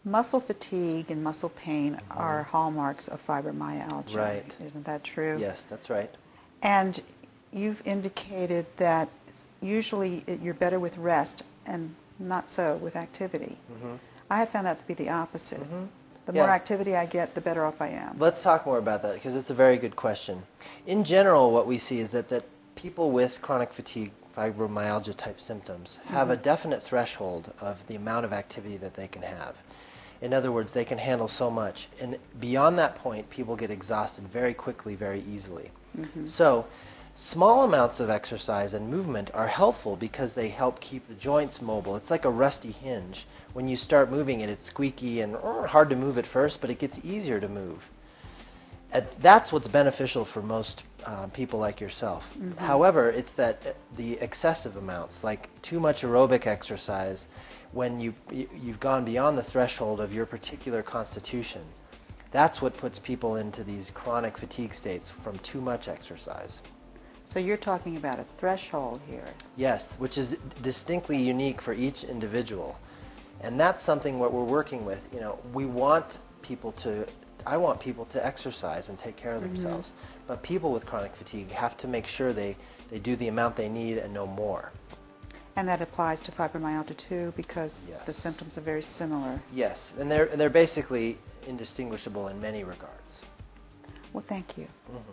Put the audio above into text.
Muscle fatigue and muscle pain are hallmarks of fibromyalgia. Right. Isn't that true? Yes, that's right. And you've indicated that usually you're better with rest and not so with activity. I have found that to be the opposite. The more Yeah. activity I get, the better off I am. Let's talk more about that because it's a very good question. In general, what we see is that people with chronic fatigue, fibromyalgia type symptoms have a definite threshold of the amount of activity that they can have. In other words, they can handle so much. And beyond that point, people get exhausted very quickly, very easily. So small amounts of exercise and movement are helpful because they help keep the joints mobile. It's like a rusty hinge. When you start moving it, it's squeaky and hard to move at first, but it gets easier to move. That's what's beneficial for most people like yourself. However, it's that the excessive amounts, like too much aerobic exercise, when you've gone beyond the threshold of your particular constitution, that's what puts people into these chronic fatigue states from too much exercise. So you're talking about a threshold here. Yes, which is distinctly unique for each individual. And that's something what we're working with. You know, I want people to exercise and take care of themselves. But people with chronic fatigue have to make sure they do the amount they need and no more. And that applies to fibromyalgia too, because Yes. the symptoms are very similar. Yes, and they're basically indistinguishable in many regards. Well, thank you. Mm-hmm.